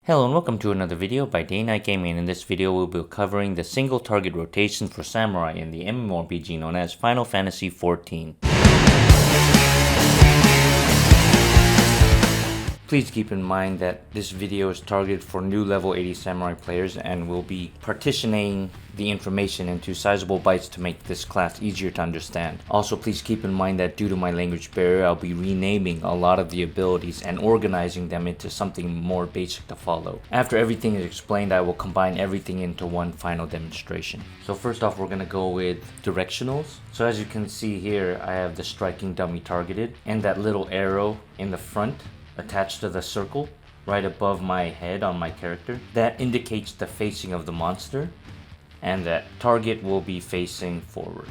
Hello and welcome to another video by Day Night Gaming. In this video we'll be covering the single target rotation for Samurai in the MMORPG known as Final Fantasy XIV. Please keep in mind that this video is targeted for new level 80 Samurai players and will be partitioning the information into sizable bytes to make this class easier to understand. Also, please keep in mind that due to my language barrier, I'll be renaming a lot of the abilities and organizing them into something more basic to follow. After everything is explained, I will combine everything into one final demonstration. So first off, we're going to go with directionals. So as you can see here, I have the striking dummy targeted and that little arrow in the front attached to the circle right above my head on my character. That indicates the facing of the monster, and that target will be facing forward.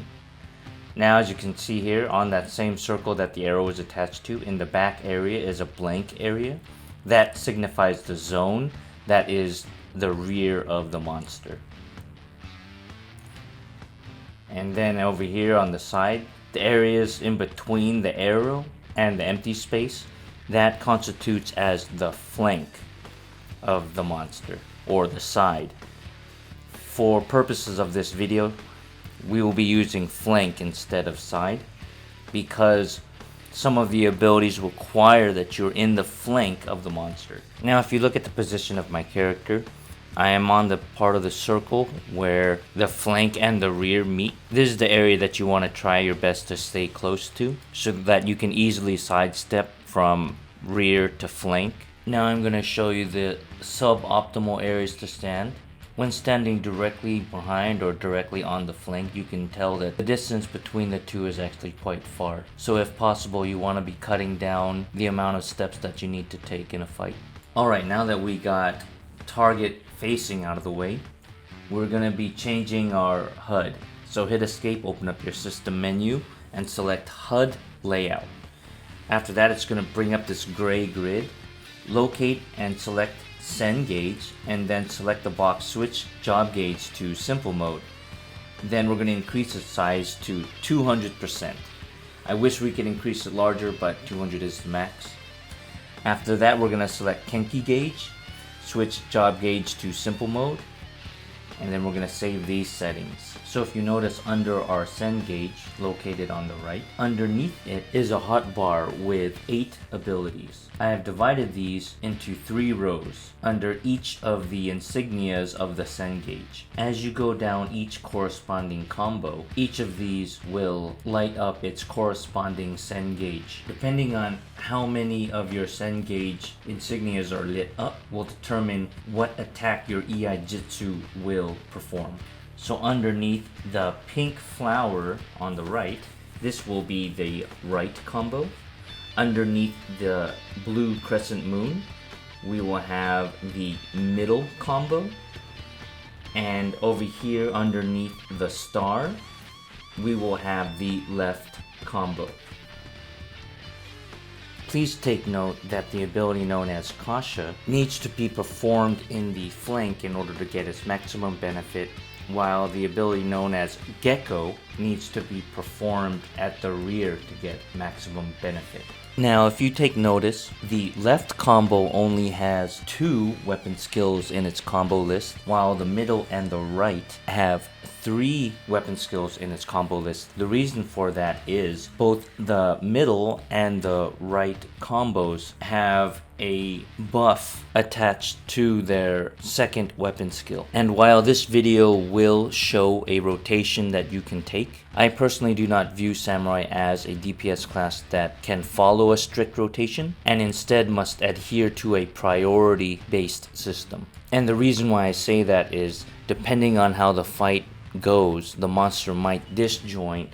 Now as you can see here, on that same circle that the arrow is attached to, in the back area is a blank area. That signifies the zone that is the rear of the monster. And then over here on the side, the areas in between the arrow and the empty space, that constitutes as the flank of the monster, or the side. For purposes of this video, we will be using flank instead of side, because some of the abilities require that you're in the flank of the monster. Now if you look at the position of my character, I am on the part of the circle where the flank and the rear meet. This is the area that you want to try your best to stay close to, so that you can easily sidestep from rear to flank. Now I'm going to show you the suboptimal areas to stand. When standing directly behind or directly on the flank, you can tell that the distance between the two is actually quite far. So if possible, you want to be cutting down the amount of steps that you need to take in a fight. Alright, now that we got target facing out of the way, we're going to be changing our HUD. So hit escape, open up your system menu, and select HUD layout. After that, it's going to bring up this gray grid. Locate and select send gauge, and then select the box switch job gauge to simple mode. Then we're going to increase the size to 200%. I wish we could increase it larger, but 200 is the max. After that, we're going to select Kenki gauge, switch job gauge to simple mode, and then we're going to save these settings. So if you notice, under our send gauge located on the right, underneath it is a hotbar with 8 abilities. I have divided these into 3 rows under each of the insignias of the send gauge. As you go down each corresponding combo, each of these will light up its corresponding send gauge. Depending on how many of your send gauge insignias are lit up will determine what attack your EI Jitsu will perform. So underneath the pink flower on the right, this will be the right combo. Underneath the blue crescent moon, we will have the middle combo. And over here underneath the star, we will have the left combo. Please take note that the ability known as Kasha needs to be performed in the flank in order to get its maximum benefit, while the ability known as Gecko needs to be performed at the rear to get maximum benefit. Now if you take notice, the left combo only has 2 weapon skills in its combo list, while the middle and the right have 3 weapon skills in its combo list. The reason for that is both the middle and the right combos have a buff attached to their second weapon skill. And while this video will show a rotation that you can take, I personally do not view Samurai as a DPS class that can follow a strict rotation, and instead must adhere to a priority-based system. And the reason why I say that is, depending on how the fight goes, the monster might disjoint,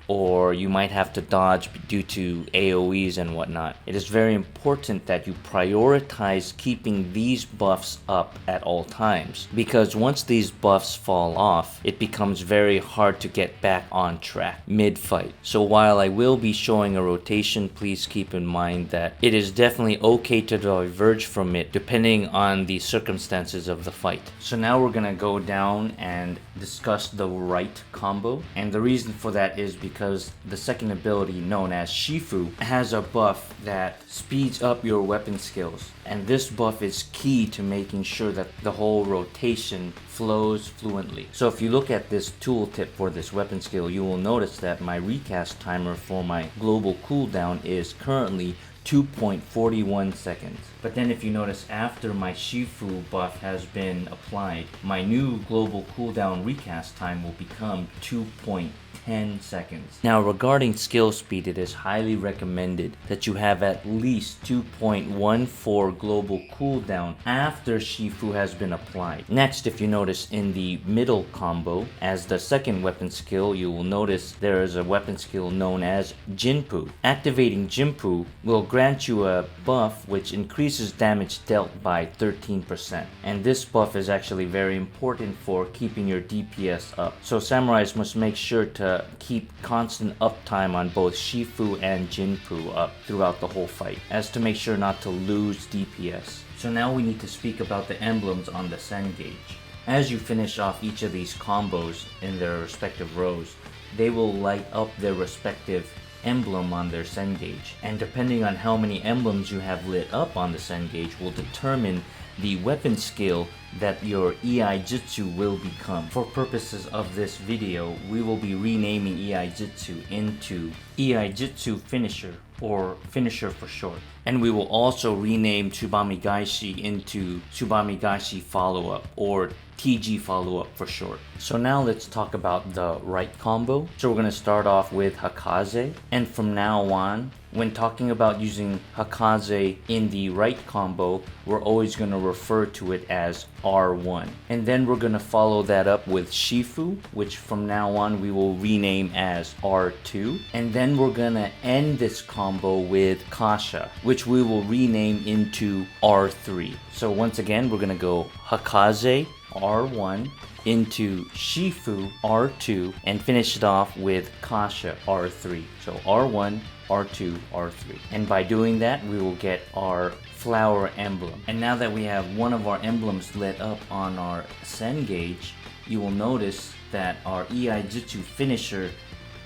or you might have to dodge due to AoEs and whatnot. It is very important that you prioritize keeping these buffs up at all times, because once these buffs fall off, it becomes very hard to get back on track mid-fight. So while I will be showing a rotation, please keep in mind that it is definitely okay to diverge from it depending on the circumstances of the fight. So now we're gonna go down and discuss the right combo, and the reason for that is because because the second ability, known as Shifu, has a buff that speeds up your weapon skills. And this buff is key to making sure that the whole rotation flows fluently. So if you look at this tooltip for this weapon skill, you will notice that my recast timer for my global cooldown is currently 2.41 seconds. But then if you notice, after my Shifu buff has been applied, my new global cooldown recast time will become 2.10 seconds. Now regarding skill speed, it is highly recommended that you have at least 2.14 global cooldown after Shifu has been applied. Next, if you notice in the middle combo, as the second weapon skill, you will notice there is a weapon skill known as Jinpu. Activating Jinpu will grant you a buff which increases damage dealt by 13%. And this buff is actually very important for keeping your DPS up. So samurais must make sure to keep constant uptime on both Shifu and Jinpu up throughout the whole fight, as to make sure not to lose DPS. So now we need to speak about the emblems on the Sen gauge. As you finish off each of these combos in their respective rows, they will light up their respective emblem on their Sen gauge, and depending on how many emblems you have lit up on the Sen gauge will determine the weapon skill that your EI Jitsu will become. For purposes of this video, we will be renaming EI Jitsu into EI Jitsu Finisher, or Finisher for short. And we will also rename Tsubami Gaishi into Tsubami Gaishi Follow-Up, or TG Follow-Up for short. So now let's talk about the right combo. So we're going to start off with Hakaze, and from now on, when talking about using Hakaze in the right combo, we're always going to refer to it as R1. And then we're going to follow that up with Shifu, which from now on we will rename as R2. And then we're going to end this combo with Kasha, which we will rename into R3. So once again, we're going to go Hakaze R1 into Shifu R2 and finish it off with Kasha R3. So R1, R2, R3. And by doing that, we will get our flower emblem. And now that we have one of our emblems lit up on our Sen gauge, you will notice that our EI Jitsu Finisher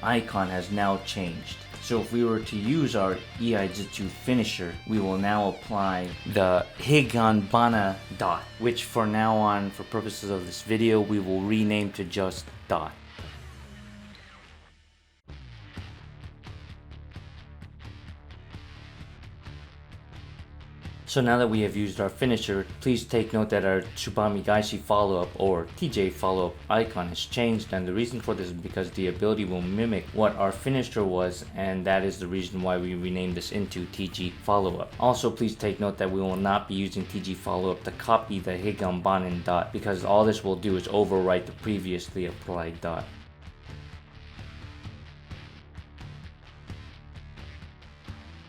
icon has now changed. So if we were to use our EI Jitsu Finisher, we will now apply the Higanbana dot, which for now on, for purposes of this video, we will rename to just dot. So now that we have used our finisher, please take note that our Tsubami Gaishi follow-up or TJ follow-up icon has changed, and the reason for this is because the ability will mimic what our finisher was, and that is the reason why we renamed this into TG follow-up. Also, please take note that we will not be using TG follow-up to copy the Higanbanen dot, because all this will do is overwrite the previously applied dot.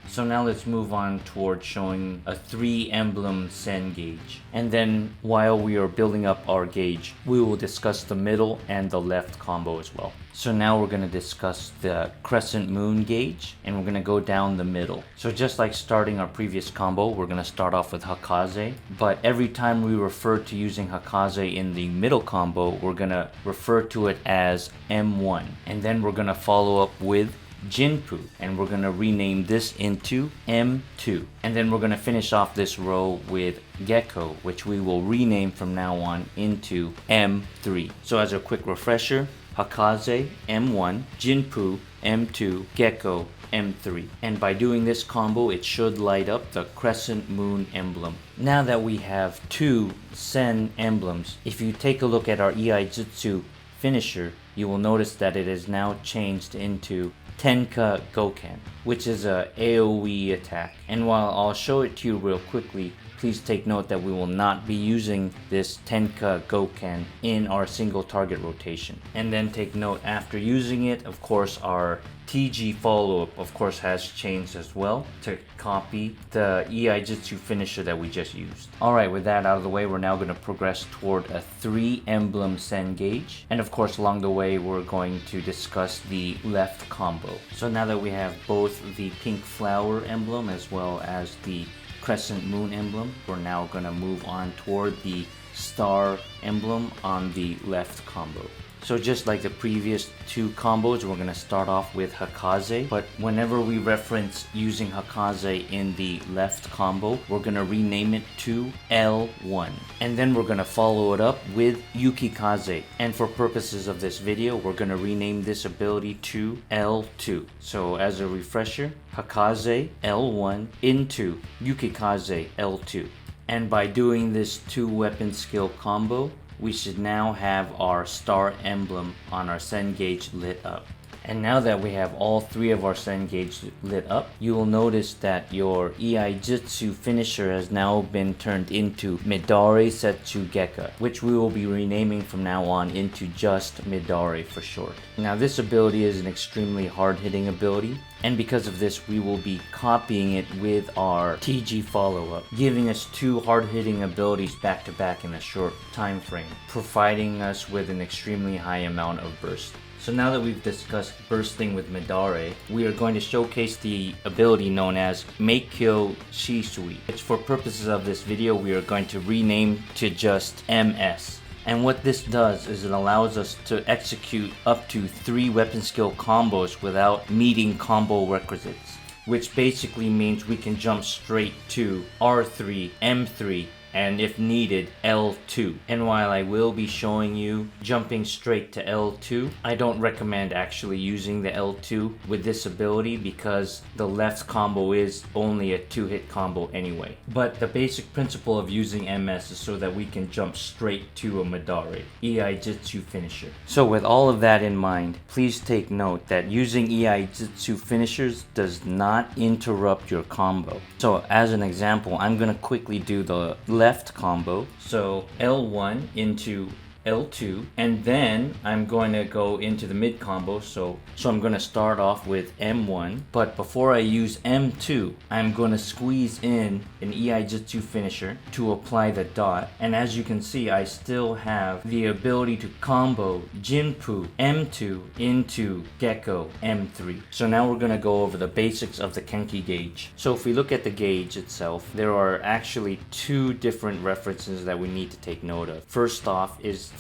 So now let's move on toward showing a 3 emblem Sen gauge. And then while we are building up our gauge, we will discuss the middle and the left combo as well. So now we're going to discuss the crescent moon gauge, and we're going to go down the middle. So just like starting our previous combo, we're going to start off with Hakaze, but every time we refer to using Hakaze in the middle combo, we're going to refer to it as M1. And then we're going to follow up with Jinpu, and we're going to rename this into M2. And then we're going to finish off this row with Gecko, which we will rename from now on into M3. So as a quick refresher, Hakaze M1, Jinpu M2, Gecko M3. And by doing this combo, it should light up the crescent moon emblem. Now that we have 2 Sen emblems, if you take a look at our EI Jitsu finisher, you will notice that it is now changed into Tenka Goken, which is a AoE attack. And while I'll show it to you real quickly, please take note that we will not be using this Tenka Goken in our single target rotation. And then take note, after using it, of course, our TG follow-up of course has changed as well to copy the EI Jitsu finisher that we just used. Alright, with that out of the way, we're now going to progress toward a 3 emblem Sen gauge. And of course, along the way, we're going to discuss the left combo. So now that we have both the pink flower emblem as well as the crescent moon emblem, we're now going to move on toward the star emblem on the left combo. So just like the previous two combos, we're going to start off with Hakaze, but whenever we reference using Hakaze in the left combo, we're going to rename it to L1. And then we're going to follow it up with Yukikaze. And for purposes of this video, we're going to rename this ability to L2. So as a refresher, Hakaze L1 into Yukikaze L2. And by doing this 2-weapon skill combo, we should now have our star emblem on our Sen gauge lit up. And now that we have all 3 of our Sen gauge lit up, you will notice that your Iaijutsu finisher has now been turned into Midare Setsu Gekka, which we will be renaming from now on into just Midare for short. Now this ability is an extremely hard-hitting ability, and because of this we will be copying it with our TG follow-up, giving us 2 hard-hitting abilities back to back in a short time frame, providing us with an extremely high amount of burst. So now that we've discussed bursting with Midare, we are going to showcase the ability known as Meikyo Shisui, which for purposes of this video we are going to rename to just MS. And what this does is it allows us to execute up to 3 weapon skill combos without meeting combo requisites, which basically means we can jump straight to R3, M3, and if needed, L2. And while I will be showing you jumping straight to L2, I don't recommend actually using the L2 with this ability because the left combo is only a 2-hit combo anyway. But the basic principle of using MS is so that we can jump straight to a Midare, Iaijutsu finisher. So with all of that in mind, please take note that using Iaijutsu finishers does not interrupt your combo. So as an example, I'm going to quickly do the left combo, so L1 into L2, and then I'm going to go into the mid combo, so I'm going to start off with M1, but before I use M2, I'm going to squeeze in an Iaijutsu finisher to apply the dot, and as you can see, I still have the ability to combo Jinpu M2 into Gekko M3. So now we're going to go over the basics of the Kenki gauge. So if we look at the gauge itself, there are actually 2 different references that we need to take note of. First off is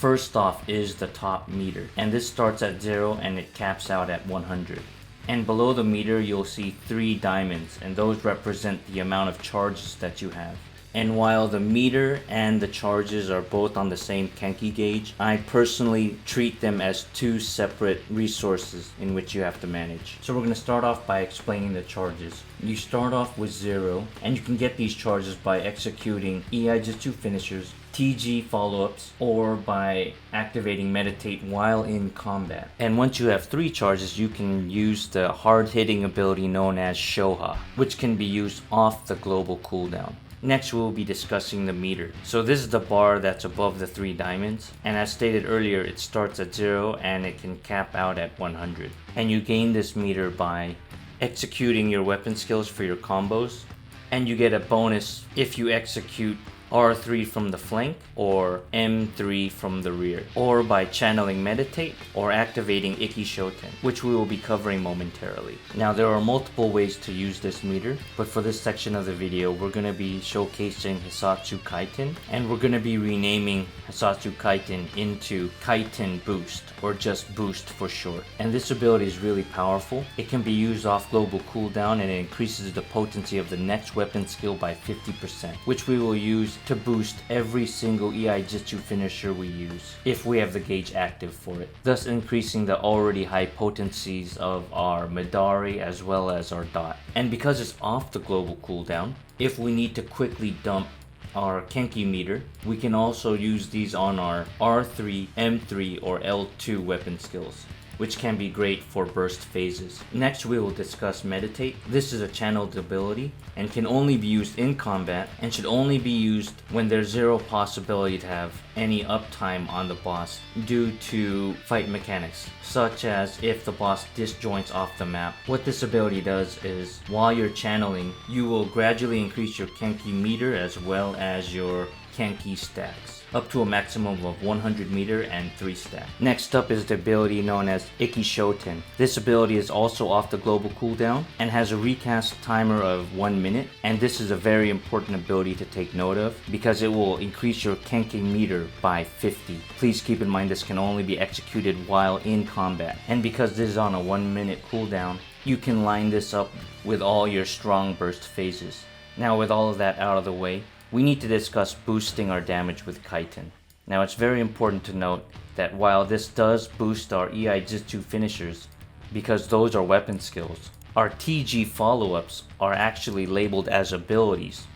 the top meter, and this starts at 0 and it caps out at 100. And below the meter you'll see 3 diamonds, and those represent the amount of charges that you have. And while the meter and the charges are both on the same Kenki gauge, I personally treat them as 2 separate resources in which you have to manage. So we're going to start off by explaining the charges. You start off with 0, and you can get these charges by executing Iaijutsu finishers, TG follow-ups, or by activating meditate while in combat. And once you have 3 charges, you can use the hard-hitting ability known as Shoha, which can be used off the global cooldown. Next, we'll be discussing the meter. So this is the bar that's above the 3 diamonds, and as stated earlier, it starts at 0 and it can cap out at 100. And you gain this meter by executing your weapon skills for your combos, and you get a bonus if you execute R3 from the flank or M3 from the rear, or by channeling meditate or activating Iki Shoten, which we will be covering momentarily. Now there are multiple ways to use this meter, but for this section of the video we're going to be showcasing Hisatsu Kaiten, and we're going to be renaming Hisatsu Kaiten into Kaiten Boost, or just Boost for short. And this ability is really powerful. It can be used off global cooldown, and it increases the potency of the next weapon skill by 50%, which we will use to boost every single Iaijutsu finisher we use, if we have the gauge active for it, thus increasing the already high potencies of our Midare as well as our dot. And because it's off the global cooldown, if we need to quickly dump our Kenki meter, we can also use these on our R3, M3, or L2 weapon skills, which can be great for burst phases. Next, we will discuss Meditate. This is a channeled ability and can only be used in combat, and should only be used when there's 0 possibility to have any uptime on the boss due to fight mechanics, such as if the boss disjoints off the map. What this ability does is, while you're channeling, you will gradually increase your Kenki meter as well as your Kenki stacks, up to a maximum of 100 meter and 3 stack. Next up is the ability known as Iki Shoten. This ability is also off the global cooldown and has a recast timer of 1 minute, and this is a very important ability to take note of because it will increase your Kenki meter by 50. Please keep in mind this can only be executed while in combat, and because this is on a 1 minute cooldown, you can line this up with all your strong burst phases. Now with all of that out of the way, we need to discuss boosting our damage with Kaiten. Now it's very important to note that while this does boost our EI Jitsu finishers, because those are weapon skills, our TG follow-ups are actually labeled as abilities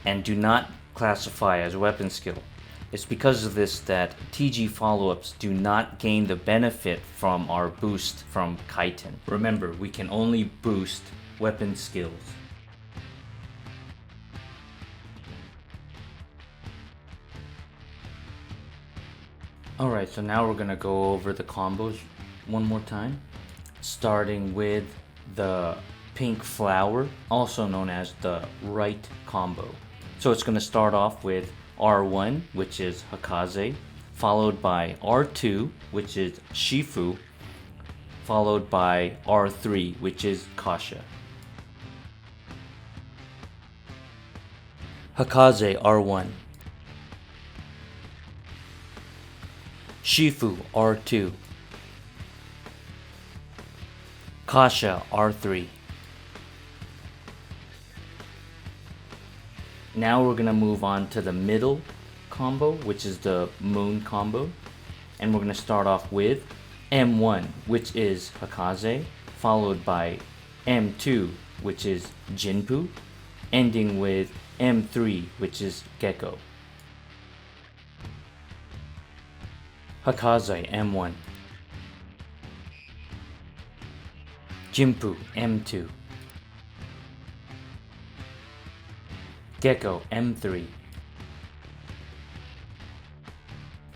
and do not classify as weapon skill. It's because of this that TG follow-ups do not gain the benefit from our boost from Kaiten. Remember, we can only boost weapon skills. Alright, so now we're gonna go over the combos one more time, starting with the pink flower, also known as the right combo. So it's gonna start off with R1, which is Hakaze, followed by R2, which is Shifu, followed by R3, which is Kasha. Hakaze R1, Shifu R2, Kasha R3. Now we're gonna move on to the middle combo, which is the moon combo, and we're gonna start off with M1, which is Hakaze, followed by M2, which is Jinpu, ending with M3, which is Gecko. Hakaze M1, Jinpu M2, Gecko M3.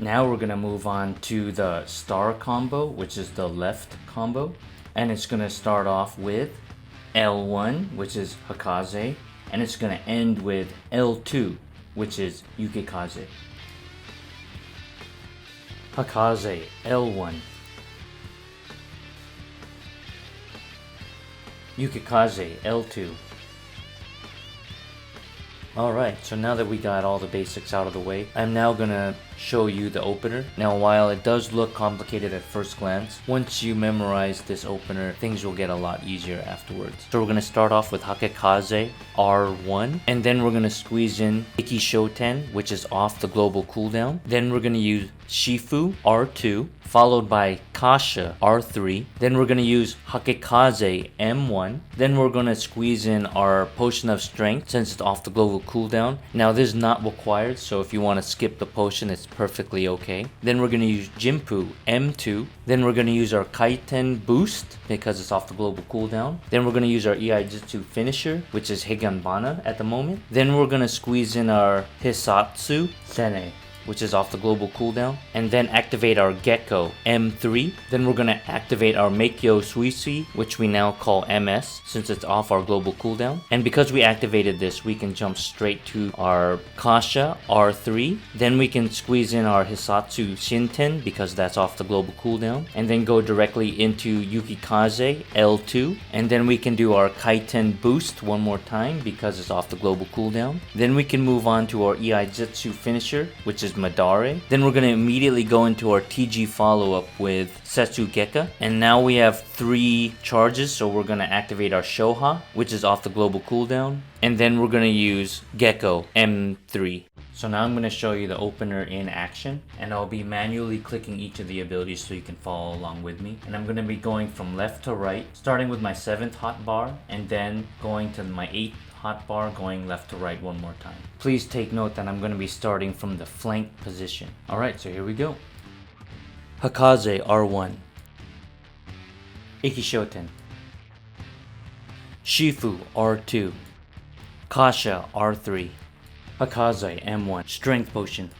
Now we're gonna move on to the star combo, which is the left combo, and it's gonna start off with L1, which is Hakaze, and it's gonna end with L2, which is Yukikaze. Hakaze L1, Yukikaze L2. Alright, so now that we got all the basics out of the way, I'm now gonna show you the opener. Now while it does look complicated at first glance, once you memorize this opener, things will get a lot easier afterwards. So we're gonna start off with Hakekaze R1, and then we're gonna squeeze in Iki Shoten, which is off the global cooldown. Then we're gonna use Shifu R2, followed by Kasha R3. Then we're gonna use Hakekaze M1. Then we're gonna squeeze in our Potion of Strength since it's off the global cooldown. Now this is not required, so if you want to skip the potion, it's perfectly okay. Then we're gonna use Jinpu M2. Then we're gonna use our Kaiten Boost because it's off the global cooldown. Then we're gonna use our EI Jitsu finisher, which is Higanbana at the moment. Then we're gonna squeeze in our Hisatsu Sene, which is off the global cooldown, and then activate our Gecko M3. Then we're gonna activate our Meikyo Suisui, which we now call MS, since it's off our global cooldown. And because we activated this, we can jump straight to our Kasha R3. Then we can squeeze in our Hisatsu Shinten, because that's off the global cooldown, and then go directly into Yukikaze L2. And then we can do our Kaiten Boost one more time, because it's off the global cooldown. Then we can move on to our EI Jitsu finisher, which is Madare. Then we're going to immediately go into our TG follow-up with Setsugeka. And now we have 3 charges, so we're going to activate our Shoha, which is off the global cooldown. And then we're going to use Gecko M3. So now I'm going to show you the opener in action, and I'll be manually clicking each of the abilities so you can follow along with me. And I'm going to be going from left to right, starting with my 7th hotbar, and then going to my 8th hotbar, going left to right one more time. Please take note that I'm going to be starting from the flank position. Alright, so here we go. Hakaze R1, Iki Shoten, Shifu R2, Kasha R3, Hakaze M1, Strength Potion,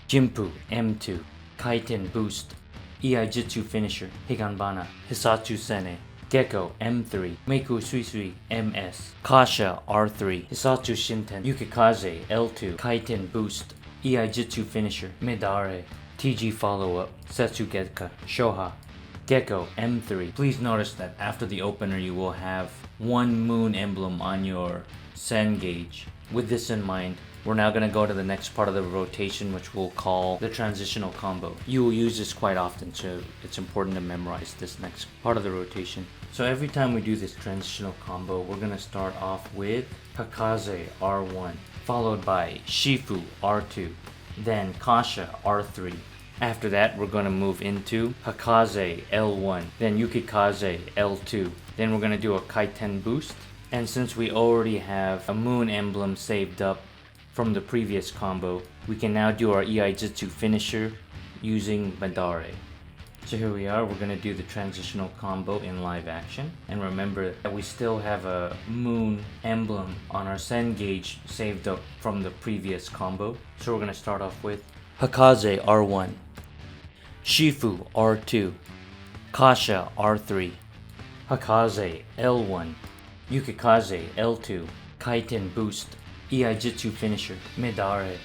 Jinpu M2, Kaiten Boost, EI Jitsu Finisher, Higanbana, Hisatsu Sene, Gecko M3, Meikyo Suisui MS, Kasha R3, Hisatsu Shinten, Yukikaze L2, Kaiten Boost, EI Jitsu Finisher, Midare, TG Follow-Up, Setsugeka, Shoha, Gecko, M3. Please notice that after the opener you will have one moon emblem on your Sen gauge. With this in mind, we're now going to go to the next part of the rotation, which we'll call the transitional combo. You will use this quite often, so it's important to memorize this next part of the rotation. So every time we do this transitional combo, we're going to start off with Kakaze R1, followed by Shifu R2, then Kasha R3. After that, we're going to move into Hakaze L1, then Yukikaze L2. Then we're going to do a Kaiten boost. And since we already have a moon emblem saved up from the previous combo, we can now do our EI Jitsu finisher using Madare. So here we are, we're going to do the transitional combo in live action. And remember that we still have a moon emblem on our Sen gauge saved up from the previous combo. So we're going to start off with Hakaze R1, Shifu R2, Kasha R3, Hakaze L1, Yukikaze L2, Kaiten boost, EI Jitsu finisher, Midare.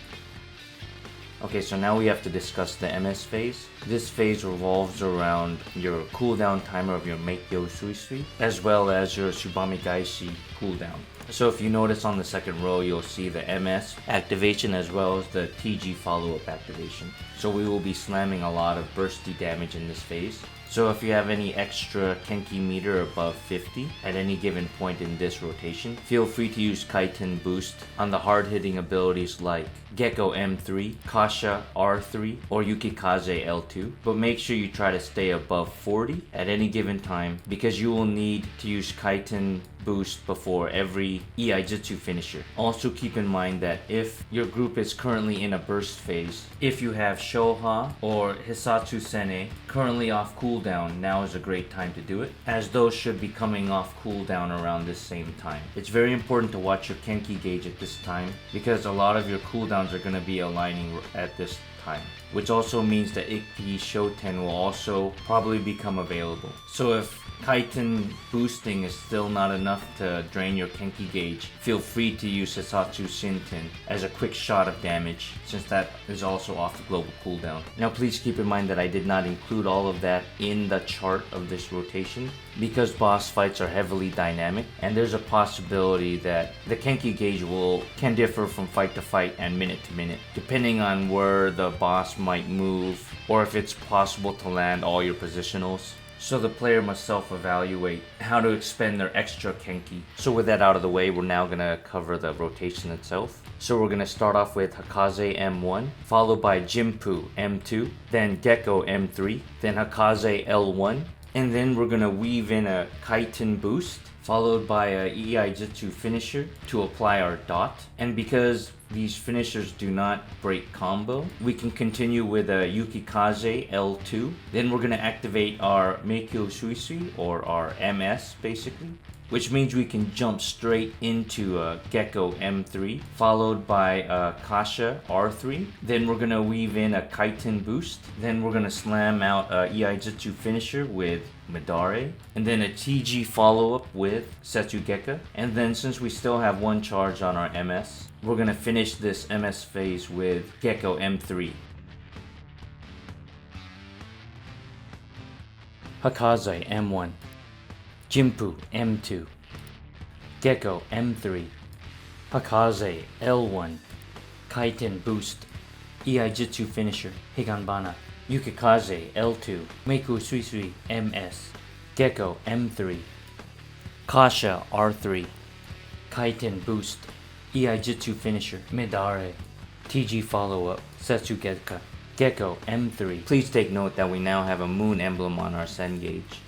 Okay, so now we have to discuss the MS phase. This phase revolves around your cooldown timer of your Meikyo Suisui, as well as your Tsubame Gaishi cooldown. So if you notice on the second row, you'll see the MS activation as well as the TG follow-up activation. So we will be slamming a lot of bursty damage in this phase. So if you have any extra Kenki meter above 50 at any given point in this rotation, feel free to use Kaiten boost on the hard-hitting abilities like Gecko M3, Kasha R3, or Yukikaze L2, but make sure you try to stay above 40 at any given time because you will need to use Kaiten boost before every EI Jitsu finisher. Also keep in mind that if your group is currently in a burst phase, if you have Shoha or Hisatsu Sene currently off cooldown, now is a great time to do it, as those should be coming off cooldown around this same time. It's very important to watch your Kenki gauge at this time because a lot of your cooldowns are going to be aligning at this time, which also means that Ikki Shoten will also probably become available. So if Kaiten boosting is still not enough to drain your Kenki gauge, feel free to use Hisatsu Shinten as a quick shot of damage, since that is also off the global cooldown. Now please keep in mind that I did not include all of that in the chart of this rotation, because boss fights are heavily dynamic, and there's a possibility that the Kenki gauge can differ from fight to fight and minute to minute, depending on where the boss might move, or if it's possible to land all your positionals. So the player must self-evaluate how to expend their extra Kenki. So with that out of the way, we're now going to cover the rotation itself. So we're going to start off with Hakaze M1, followed by Jinpu M2, then Gecko M3, then Hakaze L1, and then we're going to weave in a Kaiten boost, followed by a EI Jitsu finisher to apply our dot. And because these finishers do not break combo, we can continue with a Yukikaze L2. Then we're going to activate our Meikyo Suisui, or our MS basically, which means we can jump straight into a Gecko M3, followed by a Kasha R3. Then we're going to weave in a Kaiten boost. Then we're going to slam out a EI Jitsu finisher with Midare, and then a TG follow-up with Setsugeka. And then since we still have one charge on our MS, we're going to finish this MS phase with Gecko M3. Hakaze M1, Jinpu M2, Gecko M3, Hakaze L1, Kaiten boost, EI Jitsu finisher, Higanbana, Yukikaze L2, Meikyo Suisui MS, Gecko M3, Kasha R3, Kaiten boost, EI Jitsu finisher, Midare, TG follow-up, Setsugeka, Gecko M3. Please take note that we now have a moon emblem on our Sen gauge.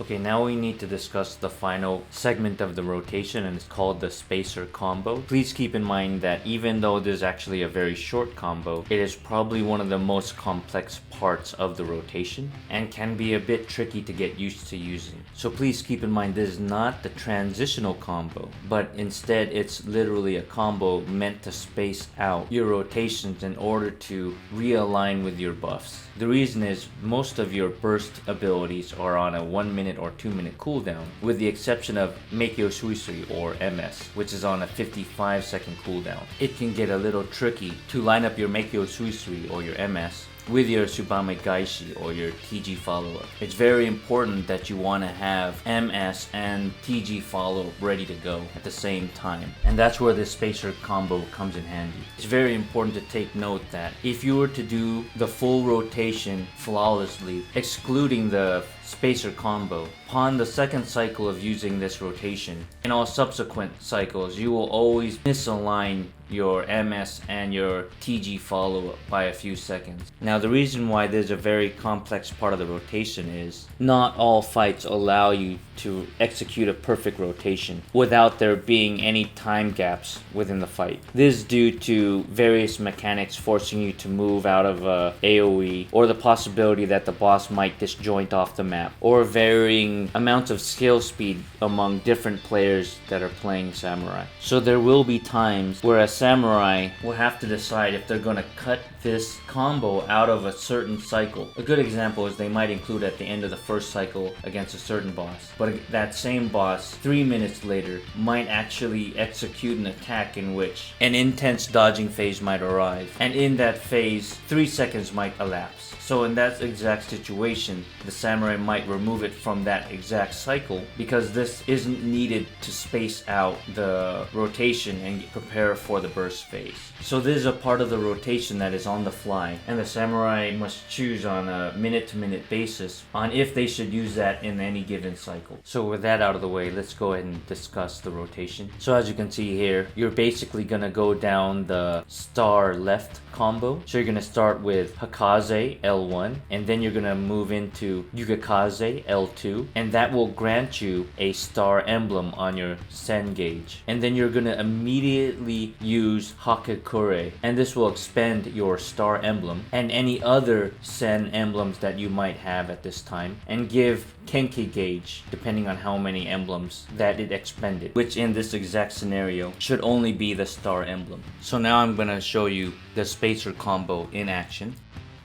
Okay, now we need to discuss the final segment of the rotation, and it's called the Spacer combo. Please keep in mind that even though this is actually a very short combo, it is probably one of the most complex parts of the rotation and can be a bit tricky to get used to using. So please keep in mind this is not the transitional combo, but instead it's literally a combo meant to space out your rotations in order to realign with your buffs. The reason is most of your burst abilities are on a 1 minute minute or 2 minute cooldown, with the exception of Meikyo Suisui or MS, which is on a 55-second cooldown. It can get a little tricky to line up your Meikyo Suisui or your MS with your Tsubame Gaishi or your TG follow-up. It's very important that you want to have MS and TG follow-up ready to go at the same time. And that's where this spacer combo comes in handy. It's very important to take note that if you were to do the full rotation flawlessly, excluding the spacer combo, upon the second cycle of using this rotation, in all subsequent cycles, you will always misalign your MS and your TG follow-up by a few seconds. Now, the reason why there's a very complex part of the rotation is not all fights allow you to execute a perfect rotation without there being any time gaps within the fight. This is due to various mechanics forcing you to move out of AoE, or the possibility that the boss might disjoint off the map, or varying amounts of skill speed among different players that are playing Samurai. So there will be times where a Samurai will have to decide if they're going to cut this combo out of a certain cycle. A good example is they might include at the end of the first cycle against a certain boss, but that same boss 3 minutes later might actually execute an attack in which an intense dodging phase might arrive, and in that phase 3 seconds might elapse. So in that exact situation, the Samurai might remove it from that exact cycle because this isn't needed to space out the rotation and prepare for the burst phase. So this is a part of the rotation that is on the fly, and the Samurai must choose on a minute-to-minute basis on if they should use that in any given cycle. So with that out of the way, let's go ahead and discuss the rotation. So as you can see here, you're basically gonna go down the star left combo. So you're gonna start with Hakaze L1, and then you're gonna move into Yukikaze L2, and that will grant you a star emblem on your Sen gauge. And then you're gonna immediately use Hakakure, and this will expend your star emblem and any other Sen emblems that you might have at this time, and give Kenki gauge depending on how many emblems that it expended, which in this exact scenario should only be the star emblem. So now I'm gonna show you the spacer combo in action.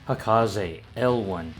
Hakaze L1,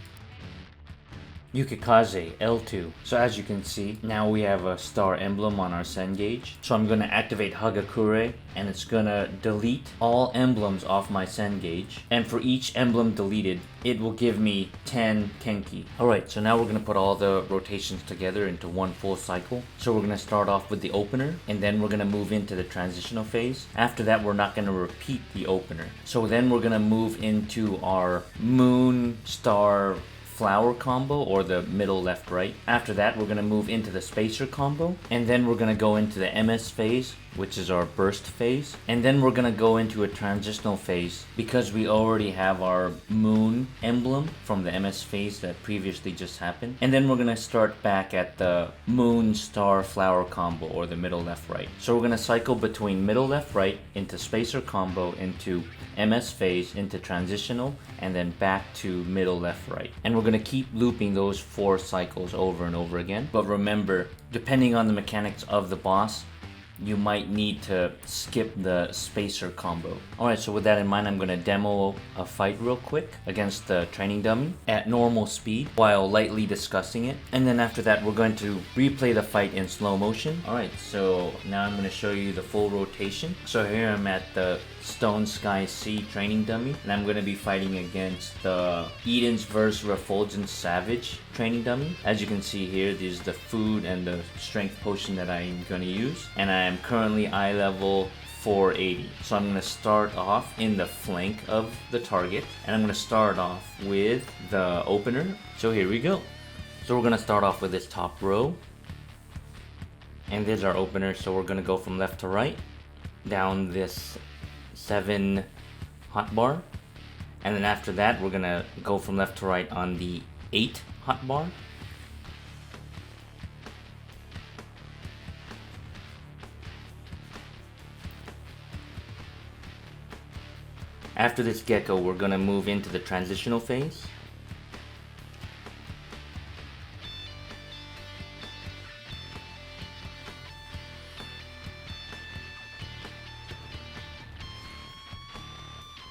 Yukikaze L2. So as you can see, now we have a star emblem on our Sen gauge. So I'm going to activate Hagakure, and it's going to delete all emblems off my Sen gauge. And for each emblem deleted, it will give me 10 Kenki. Alright, so now we're going to put all the rotations together into one full cycle. So we're going to start off with the opener, and then we're going to move into the transitional phase. After that, we're not going to repeat the opener. So then we're going to move into our Moon Star Flower combo, or the middle left right. After that, we're going to move into the spacer combo, and then we're going to go into the MS phase, which is our burst phase, and then we're going to go into a transitional phase because we already have our moon emblem from the MS phase that previously just happened, and then we're going to start back at the moon star flower combo, or the middle left right. So we're going to cycle between middle left right into spacer combo, into MS phase, into transitional, and then back to middle left right. And we're going to keep looping those 4 cycles over and over again. But remember, depending on the mechanics of the boss, you might need to skip the spacer combo. Alright, so with that in mind, I'm going to demo a fight real quick against the training dummy at normal speed while lightly discussing it. And then after that, we're going to replay the fight in slow motion. Alright, so now I'm going to show you the full rotation. So here I'm at the Stone Sky Sea training dummy, and I'm going to be fighting against the Eden's Verse Refulgent Savage training dummy. As you can see here, there's the food and the strength potion that I'm going to use, and I am currently eye level 480. So I'm going to start off in the flank of the target, and I'm going to start off with the opener. So here we go. So we're going to start off with this top row, and there's our opener. So we're going to go from left to right down this 7 hotbar, and then after that we're gonna go from left to right on the 8 hotbar. After this gecko, we're gonna move into the transitional phase.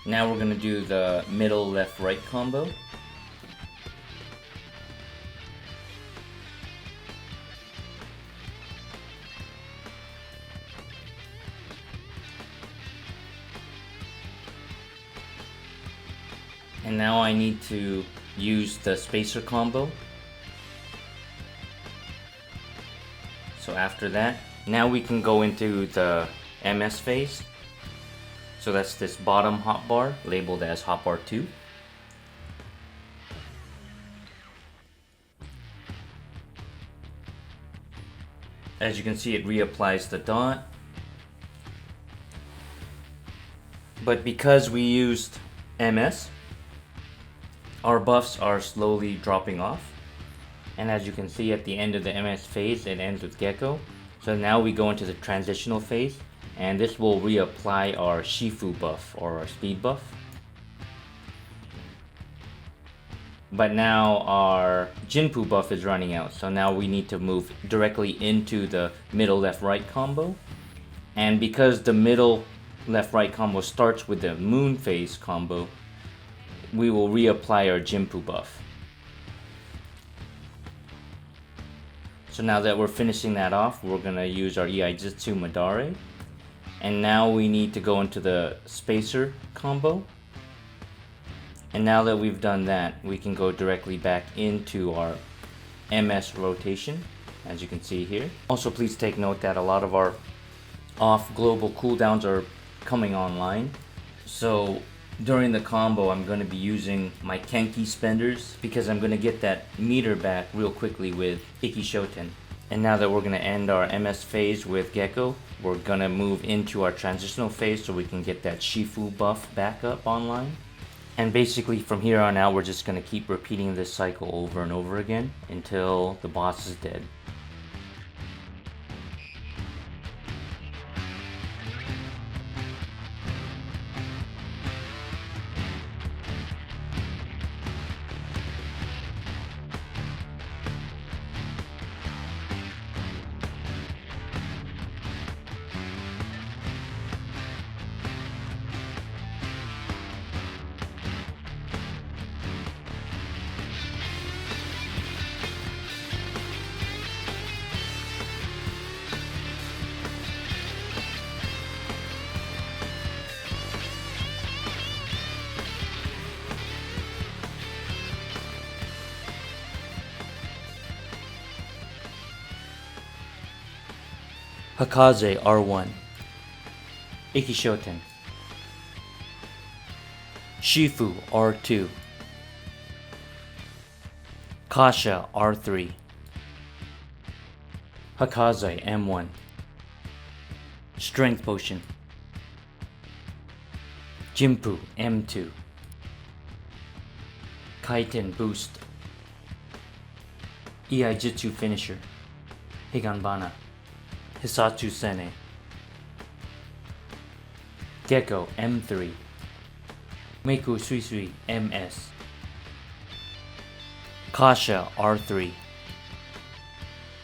Now we're going to do the middle left right combo. And now I need to use the spacer combo. So after that, now we can go into the MS phase. So that's this bottom hotbar labeled as hotbar 2. As you can see, it reapplies the dot. But because we used MS, our buffs are slowly dropping off. And as you can see at the end of the MS phase, it ends with Gecko. So now we go into the transitional phase, and this will reapply our Shifu buff, or our speed buff. But now our Jinpu buff is running out, so now we need to move directly into the middle left-right combo. And because the middle left-right combo starts with the moon phase combo, we will reapply our Jinpu buff. So now that we're finishing that off, we're gonna use our Iaijutsu Madare. And now we need to go into the spacer combo. And now that we've done that, we can go directly back into our MS rotation, as you can see here. Also, please take note that a lot of our off global cooldowns are coming online. So during the combo, I'm going to be using my Kenki spenders because I'm going to get that meter back real quickly with Ikishoten. And now that we're going to end our MS phase with Gecko, we're going to move into our transitional phase so we can get that Shifu buff back up online. And basically from here on out, we're just going to keep repeating this cycle over and over again until the boss is dead. Hakaze R1, Ikishoten, Shifu R2, Kasha R3, Hakaze M1, Strength Potion, Jinpu M2, Kaiten Boost, Iaijutsu Finisher, Higanbana, Hisatsu Sene, Gecko M3, Meiku Suisui MS, Kasha R3,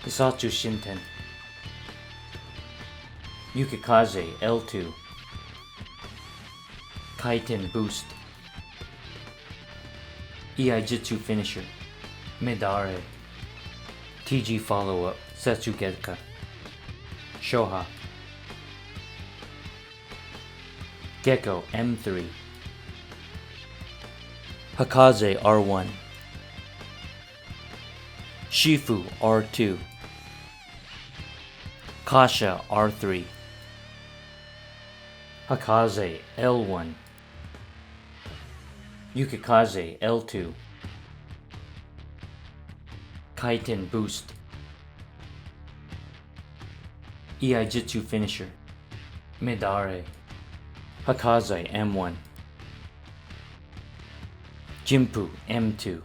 Hisatsu Shinten, Yukikaze L2, Kaiten Boost, Iaijutsu Finisher, Midare, TG Follow-up, Setsugeka, Shoha, Gecko M3, Hakaze R1, Shifu R2, Kasha R3, Hakaze L1, Yukikaze L2, Kaiten Boost, Iaijutsu Finisher, Midare, Hakaze M1, Jinpu M2,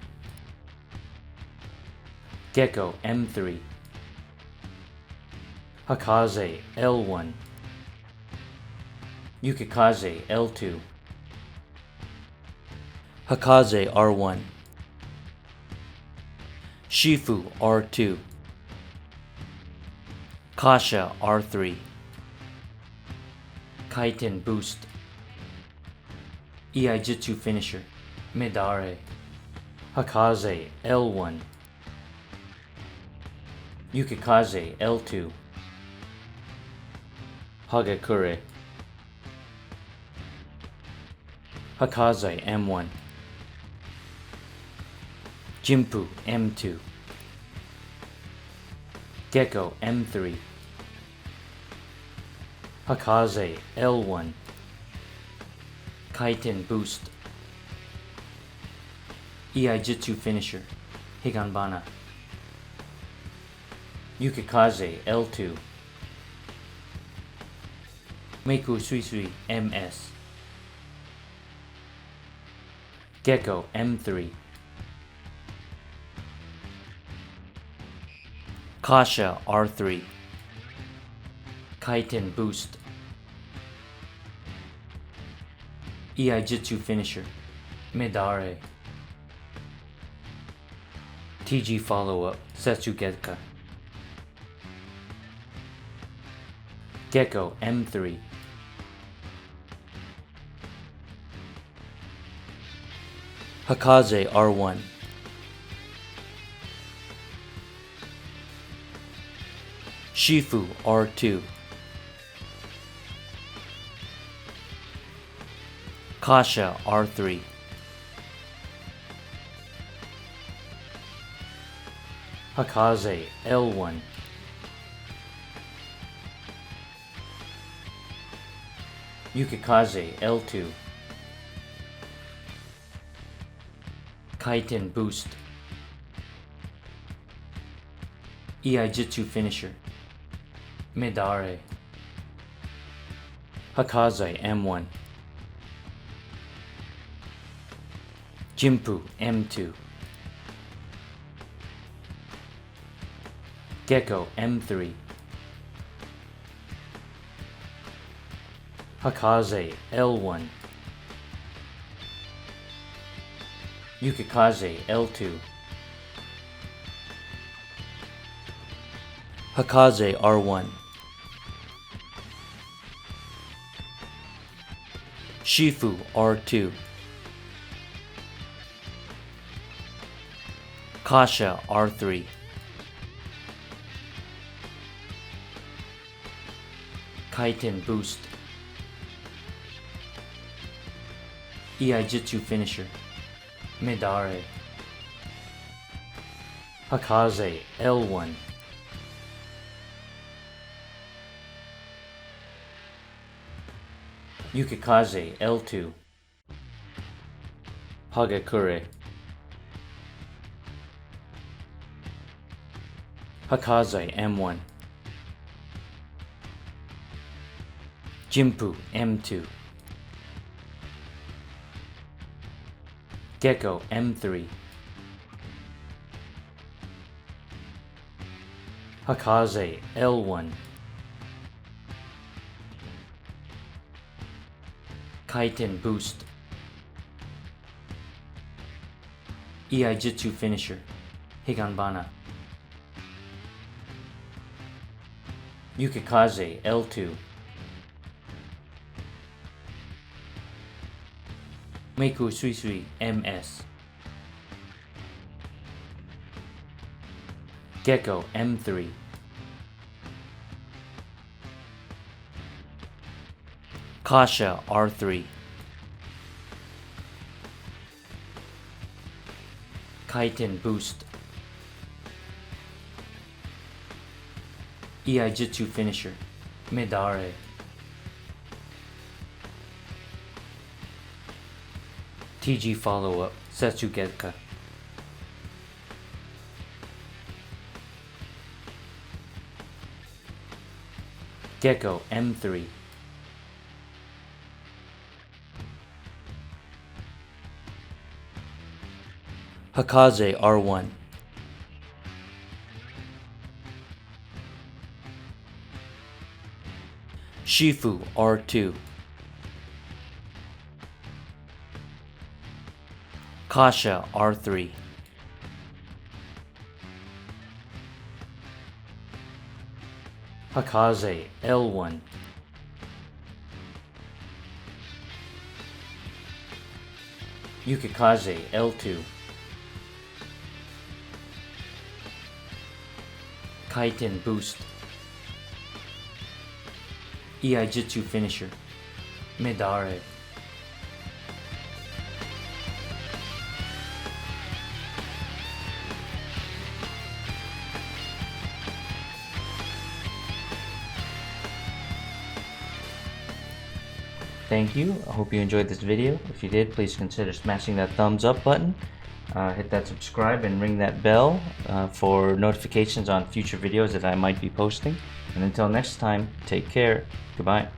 Gecko M3, Hakaze L1, Yukikaze L2, Hakaze R1, Shifu R2, Kasha R3, Kaiten Boost, Iaijutsu Finisher, Midare, Hakaze L1, Yukikaze L2, Hagakure, Hakaze M1, Jinpu M2, Gecko M3, Hakaze L1, Kaiten Boost, Iaijutsu Finisher, Higanbana, Yukikaze L2, Meiku Suisui MS, Gecko M3, Kasha R3, Kaiten Boost, Iaijutsu Finisher, Midare, TG Follow-Up, Setsugeka, Gecko M3, Hakaze R1, Shifu R2, Kasha R3, Hakaze L1, Yukikaze L2, Kaiten Boost, Iaijutsu Finisher, Midare, Hakaze M1, Jinpu M2, Gecko M3, Hakaze L1, Yukikaze L2, Hakaze R1, Shifu R2, Kasha R3, Kaiten Boost, Iaijutsu Finisher, Midare, Hakaze L1, Yukikaze L2, Hagakure, Hakaze M1, Jinpu M2, Gecko M3, Hakaze L1, Kaiten Boost, Iaijutsu Finisher, Higanbana, Yukikaze L2, Meiku Suisui MS, Gecko M3, Kasha R3, Kaiten Boost, Iaijutsu Finisher, Midare, TG Follow-Up, Setsugeka, Gecko M3, Hakaze R1, Shifu R2, Kasha R3, Hakaze L1, Yukikaze L2, Kaiten Boost, Iaijutsu Finisher, Midare, thank you. I hope you enjoyed this video. If you did, please consider smashing that thumbs up button. Hit that subscribe and ring that bell for notifications on future videos that I might be posting. And until next time, take care. Goodbye.